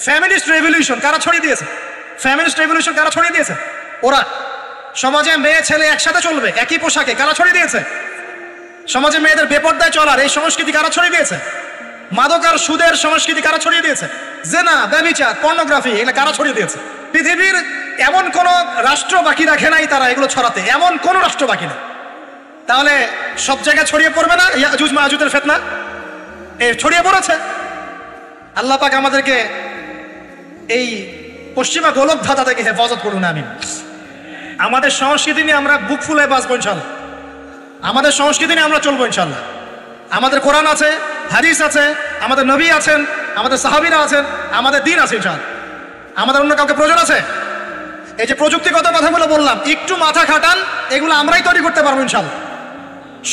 ফ্যামিলিস্ট রেভলিউশন কারা ছড়িয়ে দিয়েছে? ওরা। সমাজে মেয়ে ছেলে একসাথে চলবে একই পোশাকে, কারা ছড়িয়ে দিয়েছে? সমাজে মেয়েদের বেপর্দায় চলার এই সংস্কৃতি কারা ছড়িয়ে দিয়েছে? মাদক আর সুদের সংস্কৃতি কারা ছড়িয়ে দিয়েছে? জেনা, ব্যভিচার, পর্নোগ্রাফি, এগুলো কারা ছড়িয়ে দিয়েছে? পৃথিবীর এমন কোন রাষ্ট্র বাকি রাখে নাই তারা এগুলো ছড়াতে, এমন কোন রাষ্ট্র বাকি নেই। তাহলে সব জায়গায় ছড়িয়ে পড়বে না ইয়াজুজ মাজুজের ফিতনা? ছড়িয়ে পড়েছে। আল্লাহ পাক আমাদেরকে এই পশ্চিমা গোলক ধাঁধা থেকে হেফাজত করুন, আমিন। আমাদের সংস্কৃতি নিয়ে আমরা বুক ফুলে বাঁচবো ইনশাল্লাহ, আমাদের সংস্কৃতি নিয়ে আমরা চলবো ইনশাল্লাহ। আমাদের কোরআন আছে, হাদিস আছে, আমাদের নবী আছেন, আমাদের সাহাবীরা আছেন, আমাদের দিন আছে ইনশাল্লাহ। আমাদের অন্য কাউকে প্রয়োজন আছে? এই যে প্রযুক্তিগত কথাগুলো বললাম, একটু মাথা খাটান, এগুলো আমরাই তৈরি করতে পারবো ইনশাল্লাহ।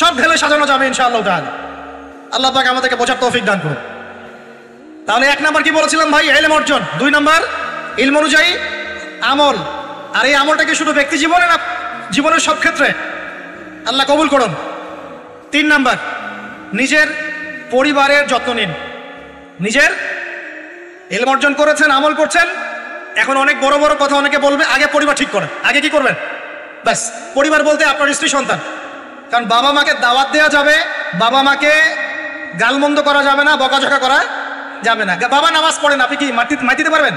সব ঢেলে সাজানো যাবে ইনশাআল্লাহ তাআলা। আল্লাহ পাক আমাদেরকে বোঝার তৌফিক দান করুন। তাহলে 1 নাম্বার কি বলেছিলাম ভাই? ইলম অর্জন। 2 নাম্বার ইলম অনুযায়ী আমল। আর এই আমলটা কি শুধু ব্যক্তি জীবনে না, জীবনের সব ক্ষেত্রে? আল্লাহ কবুল করুন। 3 নাম্বার নিজের পরিবারের যত্ন নিন। নিজের ইলম অর্জন করেছেন, আমল করছেন, এখন অনেক বড় বড় কথা অনেকে বলবে, আগে পরিবার ঠিক করেন। আগে কি করবেন? ব্যাস, পরিবার বলতে আপনার স্ত্রী সন্তান। কারণ বাবা মাকে দাওয়াত দেওয়া যাবে, বাবা মাকে গালমন্দ করা যাবে না, বকাঝকা করা যাবে না। বাবা নামাজ পড়েন, আপনি কি মাইতে দিতে পারবেন?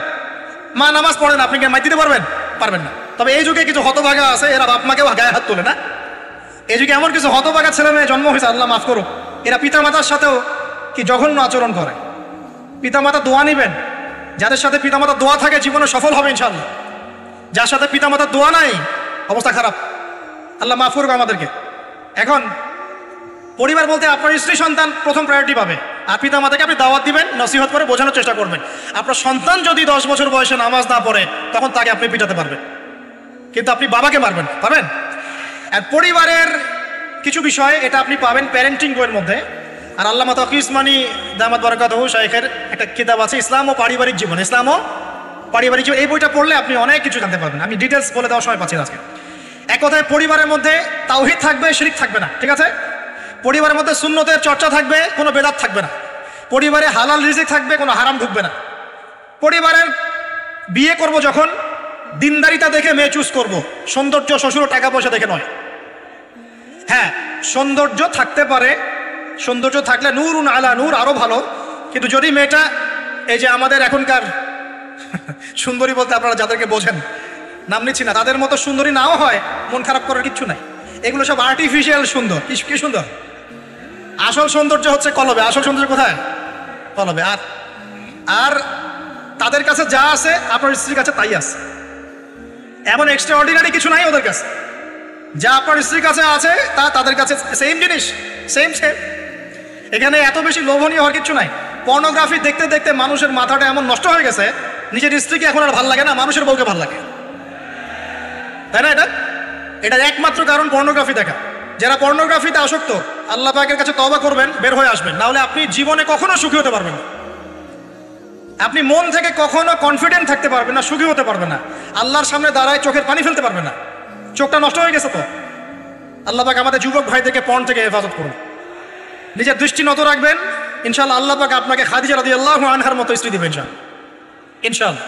মা নামাজ পড়েন, আপনি কি মাইতে দিতে পারবেন না। তবে এই যুগে কিছু হতভাগা আছে, এরা বাপ মাকেও গায়ে হাত তোলে না। এই যুগে এমন কিছু হতভাগা ছেলে মেয়ে জন্ম হয়েছে, আল্লাহ মাফ করুক, এরা পিতামাতার সাথেও কি জঘন্য আচরণ করে। পিতামাতা দোয়া নিবেন, যাদের সাথে পিতামাতার দোয়া থাকে জীবনে সফল হবে ইনশাআল্লাহ। যার সাথে পিতামাতার দোয়া নাই, অবস্থা খারাপ। আল্লাহ মাফ করুক আমাদেরকে। এখন পরিবার বলতে আপনার স্ত্রী সন্তান প্রথম প্রায়োরিটি পাবে, আর পিতামাতাকে আপনি দাওয়াত দিবেন, নসিহত করে বোঝানোর চেষ্টা করবেন। আপনার সন্তান যদি 10 বছর বয়সে নামাজ না পড়ে, তখন তাকে আপনি পিটাতে পারবেন, কিন্তু আপনি বাবাকে পারবেন। আর পরিবারের কিছু বিষয় এটা আপনি পাবেন প্যারেন্টিং বইয়ের মধ্যে। আর আল্লামা তাকি উসমানী দামাত বারাকাতুহু শাইখের একটা কিতাব আছে, ইসলাম ও পারিবারিক জীবন। এই বইটা পড়লে আপনি অনেক কিছু জানতে পারবেন। আমি ডিটেলস বলে দেওয়ার সময় পাচ্ছি আজকে। এক কথায়, পরিবারের মধ্যে তাওহীদ থাকবে, শিরক থাকবে না, ঠিক আছে? পরিবারের মধ্যে সুন্নতের চর্চা থাকবে, কোনো বেদাত থাকবে না। পরিবারে হালাল রিজিক থাকবে, কোনো হারাম ঢুকবে না। পরিবারের বিয়ে করব যখন, দিনদারিতা দেখে মেয়ে চুজ করব, সৌন্দর্য, শ্বশুর, টাকা পয়সা দেখে নয়। হ্যাঁ, সৌন্দর্য থাকতে পারে, সৌন্দর্য থাকলে নূরুন আলা নূর, আরো ভালো। কিন্তু যদি মেয়েটা এই যে আমাদের এখনকার সুন্দরী বলতে আপনারা যাদেরকে বোঝেন, নাম নিচ্ছি না, তাদের মতো সুন্দরী নাও হয়, মন খারাপ করার কিচ্ছু নাই। এগুলো সব আর্টিফিশিয়াল সুন্দর। কি সুন্দর? আসল সৌন্দর্য হচ্ছে কলবে। আসল সৌন্দর্য কোথায়? কলবে। আর তাদের কাছে যা আছে আপনার স্ত্রীর কাছে তাই আছে। এমন এক্সট্রা অর্ডিনারি কিছু নাই ওদের কাছে। যা আপনার স্ত্রীর কাছে আছে তা তাদের কাছে সেম জিনিস, সেম। এখানে এত বেশি লোভনীয় হওয়ার কিছু নাই। পর্নোগ্রাফি দেখতে দেখতে মানুষের মাথাটা এমন নষ্ট হয়ে গেছে, নিজের স্ত্রীকে এখন আর ভাল লাগে না, মানুষের বউকে ভাল লাগে। তাই না? এটার একমাত্র কারণ পর্নোগ্রাফি দেখা। যারা পর্নোগ্রাফিতে আসক্ত, আল্লাহ পাকের কাছে তওবা করবেন, বের হয়ে আসবেন, না হলে আপনি জীবনে কখনো সুখী হতে পারবেন না। আপনি মন থেকে কখনো কনফিডেন্ট থাকতে পারবেন না, সুখী হতে পারবেন না। আল্লাহর সামনে দাঁড়ায় চোখের পানি ফেলতে পারবেন না, চোখটা নষ্ট হয়ে গেছে। তো আল্লাহ পাক আমাদের যুবক ভাইদেরকে পর্ন থেকে হেফাজত করুন। নিজের দৃষ্টি নত রাখবেন, ইনশাআল্লাহ আল্লাহ পাক আপনাকে খাদিজা রাদিয়াল্লাহু আনহার মতো স্ত্রী দিবেন ইনশাআল্লাহ।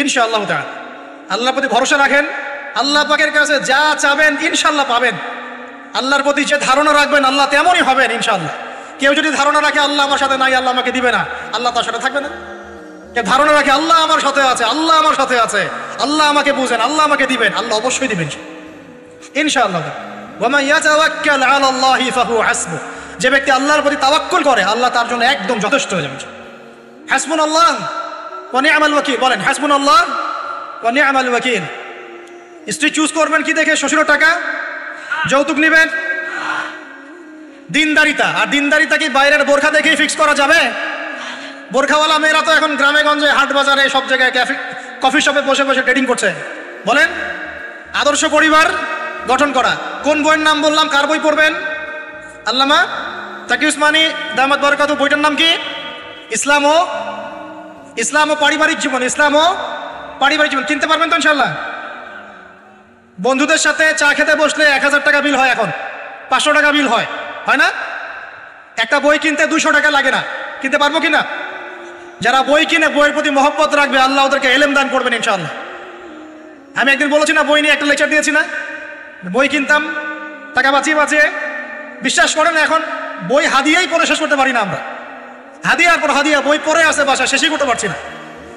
ইনশাআল্লাহ তাআলা আল্লাহর প্রতি ভরসা রাখেন, আল্লাহ পাকের কাছে যা চাবেন ইনশাআল্লাহ পাবেন। আল্লাহর প্রতি যে ধারণা রাখবেন আল্লাহ তেমনই হবেন ইনশাআল্লাহ। কেউ যদি ধারণা রাখে আল্লাহ আমার সাথে নাই, আল্লাহ আমাকে দিবে না, আল্লাহ তার সাথে থাকবে না। কেউ ধারণা রাখে আল্লাহ আমার সাথে আছে, আল্লাহ আমার সাথে আছে, আল্লাহ আমাকে বুঝেন, আল্লাহ আমাকে দিবেন, আল্লাহ অবশ্যই দিবেন ইনশাআল্লাহ। ওয়া মান ইয়াতাওয়াক্কাল আলাল্লাহি ফাহুয়া হাসবুহ, যে ব্যক্তি আল্লাহর প্রতি তাওয়াক্কুল করে আল্লাহ তার জন্য একদম যথেষ্ট হয়ে যাবে। হাসবুনাল্লাহ ওয়া নি'মাল ওয়াকিল, বলেন হাসবুনাল্লাহ ওয়া নি'মাল ওয়াকিল। স্ত্রী চুজ করবেন কি দেখে? শ্বশুরের টাকা, যৌতুক নেবেন, দিনদারিতা। আর দিনদারিতা কি বাইরের বোরখা দেখেই ফিক্স করা যাবে? বোরখাওয়ালা মেয়েরা তো এখন গ্রামে গঞ্জে, হাট বাজারে, সব জায়গায় কফি শপে বসে বসে ট্রেডিং করছে। বলেন আদর্শ পরিবার গঠন করা। কোন বইয়ের নাম বললাম? কার বই পড়বেন? আল্লামা তাকি উসমানী দামাত বরকাতু। বইটার নাম কি? ইসলাম ও পারিবারিক জীবন। ইসলাম ও পারিবারিক জীবন। কিনতে পারবেন তো ইনশাআল্লাহ? বন্ধুদের সাথে চা খেতে বসলে 1000 টাকা বিল হয়, এখন 500 টাকা বিল হয়, হয় না? একটা বই কিনতে 200 টাকা লাগে না। কিনতে পারবো কিনা? যারা বই কিনে বইয়ের প্রতি মহব্বত রাখবে আল্লাহ ওদেরকে এলেম দান করবেন ইনশাআল্লাহ। আমি একদিন বলেছি না, বই নিয়ে একটা লেকচার দিয়েছি না, বই কিনতাম টাকা বাঁচিয়ে। বিশ্বাস করেন এখন বই হাদিয়াই পড়ে শেষ করতে পারি না আমরা। হাদিয়ার পর হাদিয়া বই পড়ে আছে বাসা, শেষই করতে পারছি না।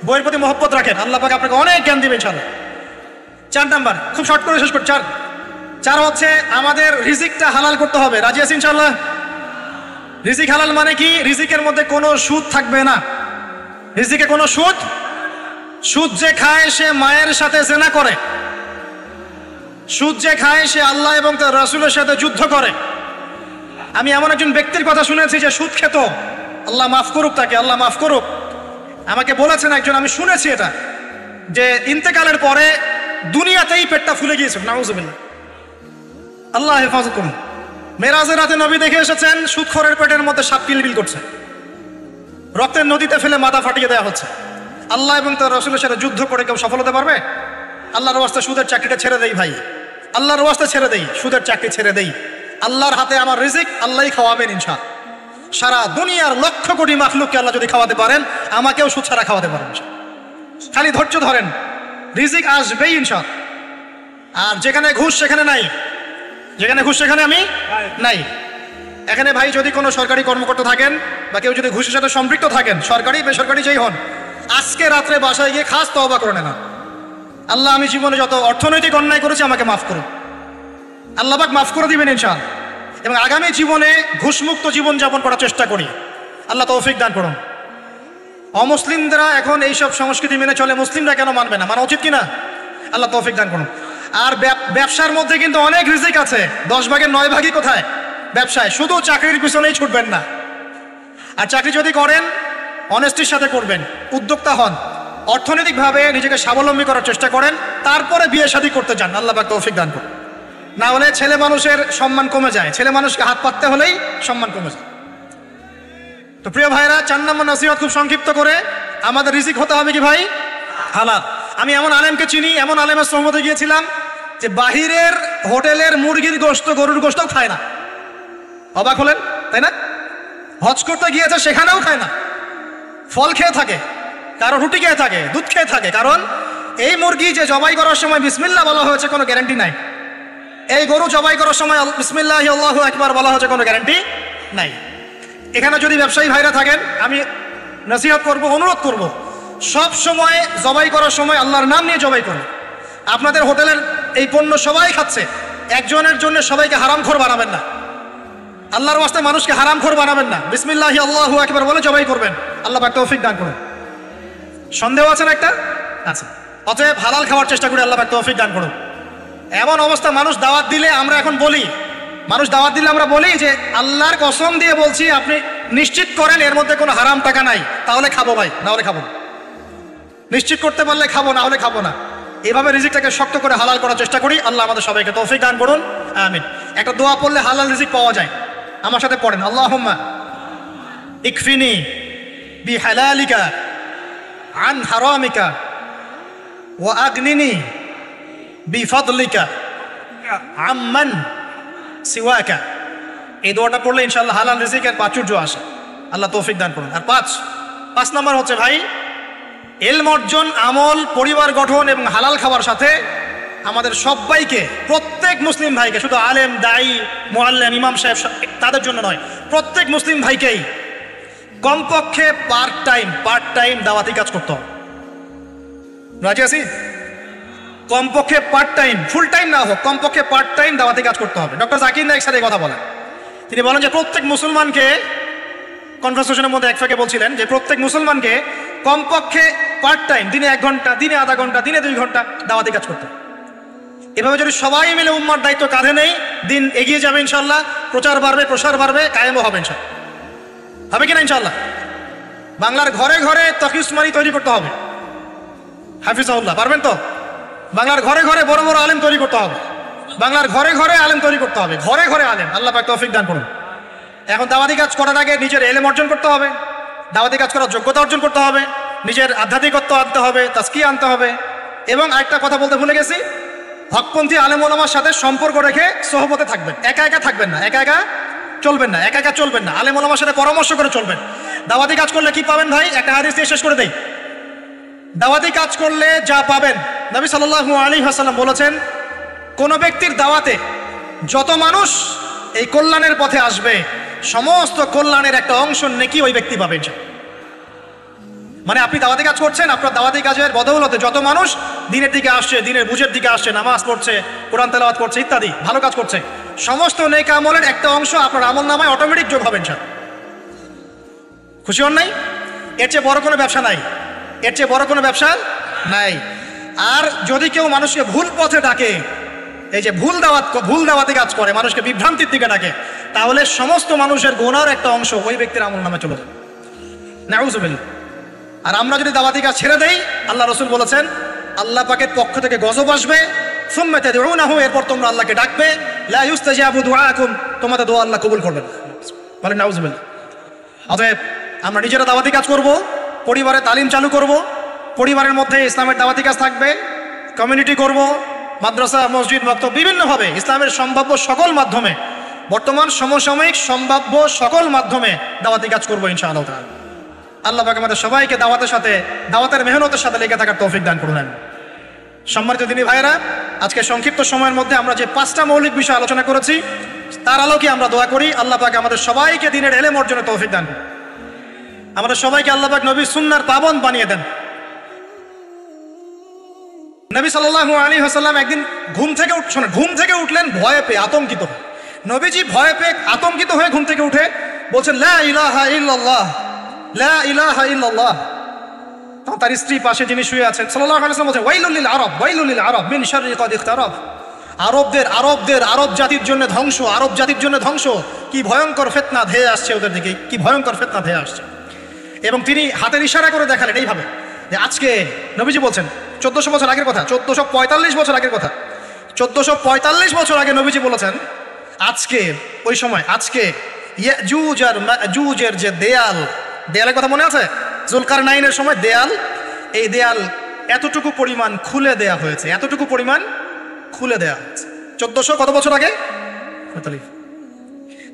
বইয়ের প্রতি মহব্বত রাখেন, আল্লাহ পাক আপনাকে অনেক জ্ঞান দিবেন ইনশাআল্লাহ। 4 নাম্বার, খুব শর্ট করে শেষ করছি। 4 হচ্ছে আমাদের রিজিকটা হালাল করতে হবে। রাজি আছি ইনশাআল্লাহ? রিজিক হালাল মানে কি? রিজিকের মধ্যে কোনো সুদ থাকবে না। রিজিকে কোনো সুদ যে খায় সে মায়ের সাথে জেনা করে, সুদ যে খায় সে আল্লাহ এবং তার রাসূলের সাথে যুদ্ধ করে। আমি এমন একজন ব্যক্তির কথা শুনেছি যে সুদ খেত, আল্লাহ মাফ করুক তাকে, আল্লাহ মাফ করুক। আমাকে বলেছেন একজন, আমি শুনেছি এটা, যে ইন্তেকালের পরে দুনিয়াতেই পেটটা ফুলে গিয়েছিল। নাউজুবিল্লাহ, আল্লাহ হেফাজত করুন। মেরাজের রাতে নবী দেখে এসেছেন সুদখোরের পেটের মধ্যে সাপ কিলবিল করছে, রক্তের নদীতে ফেলে মাথা ফাটিয়ে দেওয়া হচ্ছে। আল্লাহ এবং তার রাসূলের সাথে যুদ্ধ করে কেউ সফল হতে পারবে? আল্লাহর ওয়াস্তে সুদের চাকরিটা ছেড়ে দেই ভাই, আল্লাহর ওয়াস্তে ছেড়ে দেই, সুদের চাকরি ছেড়ে দেই। আল্লাহর হাতে আমার রিজিক, আল্লাহই খাওয়াবেন ইনশাআল্লাহ। সারা দুনিয়ার লক্ষ কোটি মাখলুককে আল্লাহ যদি খাওয়াতে পারেন, আমাকেও সুদ ছাড়া খাওয়াতে পারেন। খালি ধৈর্য ধরেন, রিজিক আসবেই ইনশাআল্লাহ। আর যেখানে ঘুষ সেখানে নাই, যেখানে ঘুষ সেখানে আমি নাই। এখানে ভাই যদি কোনো সরকারি কর্মকর্তা থাকেন বা কেউ যদি ঘুষের সাথে সম্পৃক্ত থাকেন, সরকারি বেসরকারি যেই হন, আজকে রাত্রে বাসায় গিয়ে খাস তওবা করে নেন, আল্লাহ আমি জীবনে যত অর্থনৈতিক অন্যায় করেছি আমাকে মাফ করুন। আল্লাহ পাক মাফ করে দিবেন ইনশাআল্লাহ। এবং আগামী জীবনে ঘুষমুক্ত জীবন যাপন করার চেষ্টা করি, আল্লাহ তৌফিক দান করুন। অমুসলিমরা এখন এইসব সংস্কৃতি মেনে চলে, মুসলিমরা কেন মানবে না? মানা উচিত কিনা? আল্লাহ তৌফিক দান করুন। আর ব্যবসার মধ্যে কিন্তু অনেক রিজিক আছে, 10 ভাগের 9 ভাগই কোথায়? ব্যবসায়। শুধু চাকরির পিছনেই ছুটবেন না। আর চাকরি যদি করেন অনেস্টির সাথে করবেন, উদ্যোক্তা হন, অর্থনৈতিকভাবে নিজেকে স্বাবলম্বী করার চেষ্টা করেন, তারপরে বিয়ে শাদী করতে যান, আল্লাহ পাক তৌফিক দান করুন। না হলে ছেলে মানুষের সম্মান কমে যায়, ছেলে মানুষকে হাত পাততে হলেই সম্মান কমে যায়। তো প্রিয় ভাইরা, 4 নম্বর নসিহত খুব সংক্ষিপ্ত করে, আমাদের রিজিক হতে হবে কি ভাই? হালাল। আমি এমন আলেমকে চিনি, এমন আলেমের সোহবতে গিয়েছিলাম যে বাহিরের হোটেলের মুরগির গোশত, গরুর গোশতও খায় না। অবাক হলেন তাই না? হজ করতে গিয়েছে, সেখানেও খায় না, ফল খেয়ে থাকে, কারো রুটি খেয়ে থাকে, দুধ খেয়ে থাকে। কারণ এই মুরগি যে জবাই করার সময় বিসমিল্লাহ বলা হয়েছে, কোনো গ্যারান্টি নাই। এই গরু জবাই করার সময় বিসমিল্লাহি আল্লাহু আকবার বলা হয়েছে, কোনো গ্যারান্টি নাই। এখানে যদি ব্যবসায়ী ভাইরা থাকেন, আমি নসিহত করব, অনুরোধ করব, সব সময় জবাই করার সময় আল্লাহর নাম নিয়ে জবাই করুন। আপনাদের হোটেলের এই পণ্য সবাই খাচ্ছে, একজনের জন্য সবাইকে হারামখোর বানাবেন না। আল্লাহর ওয়াস্তে মানুষকে হারামখোর বানাবেন না। বিসমিল্লাহি আল্লাহু আকবার বলে জবাই করবেন, আল্লাহ পাক তৌফিক দান করুন। সন্দেহ আছে না একটা? আচ্ছা। অতএব হালাল খাওয়ার চেষ্টা করি, আল্লাহ পাক তৌফিক দান করুন। এমন অবস্থা, মানুষ দাওয়াত দিলে আমরা এখন বলি, আমরা বলি যে আল্লাহর কসম দিয়ে বলছি, আপনি নিশ্চিত করেন এর মধ্যে কোনো হারাম টাকা নাই, তাহলে খাবো ভাই, না হলে খাবো না। নিশ্চিত করতে পারলে খাবো, না হলে খাবো না। এইভাবে রিজিকটাকে শক্ত করে হালাল করার চেষ্টা করি। আল্লাহ আমাদের সবাইকে তৌফিক দান করুন, আমিন। একটা দোয়া পড়লে হালাল রিজিক পাওয়া যায়, আমার সাথে পড়েন, আল্লাহুম্মা ইকফিনি বিহালালিকা আন হারামিকা ওয়া আগনিনি বিফাদলিকা আম্মান সিওয়াকা। এই দোয়াটা পড়লে ইনশাআল্লাহ হালাল রিজিকের প্রাচুর্য আসে। আল্লাহ তৌফিক দান করুন। আর পাঁচ নাম্বার হচ্ছে ভাই, ইলম অর্জন, আমল, পরিবার গঠন এবং হালাল খাওয়ার সাথে আমাদের সবাইকে, প্রত্যেক মুসলিম ভাইকে, শুধু আলেম, দায়ী, মুআল্লিম, ইমাম সাহেব তাদের জন্য নয়, প্রত্যেক মুসলিম ভাইকেই কমপক্ষে পার্ট টাইম দাওয়াতি কাজ করতে হবে। রাজি আছি? কমপক্ষে পার্ট টাইম, ফুল টাইম না হোক, কমপক্ষে পার্ট টাইম দাওয়াতি কাজ করতে হবে। ডক্টর জাকির নায়েক স্যার এই কথা বলেন। তিনি বলেন যে প্রত্যেক মুসলমানকে, কনভারসেশনের মধ্যে এক ফাঁকে বলছিলেন যে প্রত্যেক মুসলমানকে কমপক্ষে পার্ট টাইম, দিনে 1 ঘন্টা, দিনে আধা ঘন্টা, দিনে 2 ঘন্টা দাওয়াতি কাজ করতে হবে। এভাবে যদি সবাই মিলে উম্মার দায়িত্ব কাঁধে নেই, দিন এগিয়ে যাবে ইনশাল্লাহ, প্রচার বাড়বে, প্রসার বাড়বে, কায়েমও হবে ইনশাল্লাহ। হবে কিনা ইনশাল্লাহ? বাংলার ঘরে ঘরে তকিউসমানি তৈরি করতে হবে, হাফিজাহুল্লাহ, পারবেন তো? বাংলার ঘরে ঘরে বড় বড় আলেম তৈরি করতে হবে, বাংলার ঘরে ঘরে আলেম তৈরি করতে হবে, ঘরে ঘরে আলেম। আল্লাহ পাক তৌফিক দান করুন। এখন দাওয়াতি কাজ করার আগে নিজের ইলম অর্জন করতে হবে, দাওয়াতি কাজ করার যোগ্যতা অর্জন করতে হবে, নিজের আধ্যাত্মিকত্ব আনতে হবে, তাজকিয়া আনতে হবে। এবং আরেকটা কথা বলতে ভুলে গেছি, হকপন্থী আলেম ওলামার সাথে সম্পর্ক রেখে সোহবতে থাকবেন, একা একা থাকবেন না, একা একা চলবেন না, একা একা চলবেন না, আলেম ওলামার সাথে পরামর্শ করে চলবেন। দাওয়াতি কাজ করলে কি পাবেন ভাই? একটা হাদিস দিয়ে শেষ করে দেই। দাওয়াতি কাজ করলে যা পাবেন, নবী সাল্লাল্লাহু আলাইহি ওয়াসাল্লাম বলেছেন, কোন ব্যক্তির দাওয়াতে যত মানুষ এই কল্যাণের পথে আসবে, সমস্ত কল্যাণের একটা অংশ নেকি ওই ব্যক্তি পাবেন। মানে আপনি দাওয়াতি কাজ করছেন, আপনার দাওয়াতি কাজের বদৌলতে যত মানুষ দিনের দিকে আসছে, দিনের বুঝের দিকে আসছে, নামাজ পড়ছে, কোরআন তেলাওয়াত করছে ইত্যাদি, ভালো কাজ করছে, সমস্ত নেক আমলের একটা অংশ আপনার আমল নামায় অটোমেটিক যোগ হবে ইনশাআল্লাহ। খুশি হন নাই? এর চেয়ে বড় কোনো ব্যবসা নাই, এর চেয়ে বড় কোনো ব্যবসা নাই। আর যদি কেউ মানুষকে ভুল পথে ডাকে, এই যে ভুল দাওয়াতি কাজ করে, মানুষকে বিভ্রান্তির দিকে ডাকে, তাহলে সমস্ত মানুষের গুনার একটা অংশ ওই ব্যক্তির আমল নামে চলে যাবে, নাউযুবিল্লাহ। আর আমরা যদি দাওয়াতি কাজ ছেড়ে দেই, আল্লাহ রাসূল বলেছেন আল্লাহ পাকের পক্ষ থেকে গজব আসবে, সুম্মা তাদউনাহু, এরপর তোমরা আল্লাহকে ডাকবে, লা ইউস্তাজাবু দুআকুম, তোমাদের দোয়া আল্লাহ কবুল করবেন, বলেন নাউযুবিল্লাহ। অতএব আমরা নিজেরা দাওয়াতি কাজ করব, পরিবারে তালিম চালু করব, পরিবারের মধ্যে ইসলামের দাওয়াতি কাজ থাকবে, কমিউনিটি করব, মাদ্রাসা, মসজিদ, মক্তব, বিভিন্নভাবে ইসলামের সম্ভাব্য সকল মাধ্যমে, বর্তমান সমসাময়িক সম্ভাব্য সকল মাধ্যমে দাওয়াতি কাজ করবো ইনশাআল্লাহ তাআলা। আল্লাহ পাক আমাদের সবাইকে দাওয়াতের মেহনতের সাথে লেগে থাকার তৌফিক দান করুন। সম্মানিত দিনী ভাইরা, আজকে সংক্ষিপ্ত সময়ের মধ্যে আমরা যে 5টা মৌলিক বিষয় আলোচনা করেছি, তার আলোকে আমরা দোয়া করি আল্লাহ পাক আমাদের সবাইকে দিনের ইলম অর্জনের তৌফিক দান করুন। আমাদের সবাইকে আল্লাহ পাক নবীর সুন্নাহর পাবন্দ বানিয়ে দেন। নবী সাল্লাল্লাহু আলাইহি ওয়াসাল্লাম একদিন ঘুম থেকে উঠলেন ভয়ে পেয়ে, আতঙ্কিত হয়ে। নবীজি ভয়ে পেয়ে আতঙ্কিত হয়ে ঘুম থেকে উঠে বলছেন, লা ইলাহা ইল্লাল্লাহ, লা ইলাহা ইল্লাল্লাহ। তখন তার স্ত্রী পাশে যিনি শুয়ে আছেন সাল্লাল্লাহু আলাইহি ওয়াসাল্লাম বলছেন, ওয়াইলুল লিল আরব, ওয়াইলুল লিল আরব মিন শাররি কাদ ইখতারাব। আরব জাতির জন্য ধ্বংস, আরব জাতির জন্য ধ্বংস, কি ভয়ঙ্কর ফিতনা ধেয়ে আসছে ওদের দিকে, কি ভয়ঙ্কর ফিতনা ধেয়ে আসছে। এবং তিনি হাতের ইশারা করে দেখালেন এইভাবে যে আজকে, নবীজি বলছেন 1400 বছর আগের কথা, 1445 বছর আগের কথা, 1445 বছর আগে নবীজি বলেছেন, আজকে, ওই সময়, আজকে ইয়াজুজ আর মাজুজের যে দেয়ালের কথা মনে আছে? জুলকারনাইনের সময় দেয়াল, এই দেয়াল এতটুকু পরিমাণ খুলে দেয়া হয়েছে, এতটুকু পরিমাণ খুলে দেয়া হয়েছে 1400 কত বছর আগে?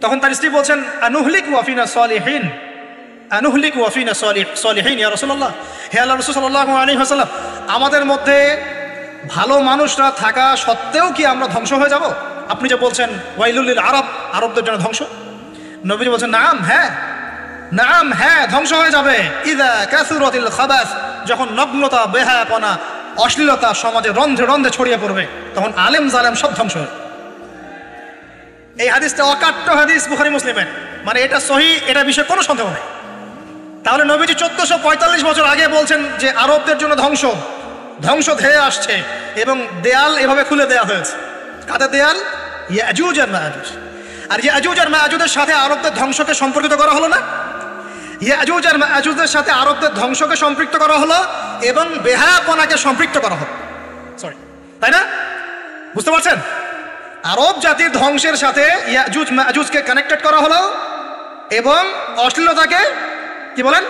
তখন তার স্ত্রী বলছেন, আনুহলিক ওয়াফিনা সালিহিন, আনুহলিক ওয়াফিনা সালিহিন ইয়া রাসূলুল্লাহ, হে আল্লাহর রাসূল সাল্লাল্লাহু আলাইহি ওয়াসাল্লাম, আমাদের মধ্যে ভালো মানুষরা থাকা সত্ত্বেও কি আমরা ধ্বংস হয়ে যাব? আপনি যে বলছেন ওয়াইলুল লিল আরব, আরবদের জন্য ধ্বংস। নবীজি বলছেন, নাম হ্যাঁ, ধ্বংস হয়ে যাবে। ইযা কাসুরাতিল খাবাস, যখন নগ্নতা, বেহায়াপনা, অশ্লীলতা সমাজে রন্ধ্রে রন্ধ্রে ছড়িয়ে পড়বে, তখন আলেম জালেম সব ধ্বংস হবে। এই হাদিসটা অকাট্য হাদিস বুখারী মুসলিমের, মানে এটা সহিহ, এটা বিষয়ে কোনো সন্দেহ নেই। তাহলে নবীজি 1445 বছর আগে বলছেন যে আরবদের জন্য ধ্বংস ধেয়ে আসছে, এবং দেয়াল এভাবে খুলে দেয়া হয়েছে। কাদের দেয়াল? ইয়াজুজ আর মাজুজ। আর ইয়াজুজ আর মাজুজের সাথে আরবদের ধ্বংসকে সম্পর্কিত করা হলো না? ইয়াজুজ আর মাজুজের সাথে আরবদের ধ্বংসকে সম্পৃক্ত করা হলো এবং বেহায়াপনাকে সম্পৃক্ত করা হলো। তাই না? বুঝতে পারছেন? আরব জাতির ধ্বংসের সাথে ইয়াজুজ মাজুজকে কানেক্টেড করা হলো এবং অশ্লীলতাকে কি বলেন,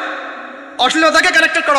অশ্লীলতাকে কানেক্টেড করা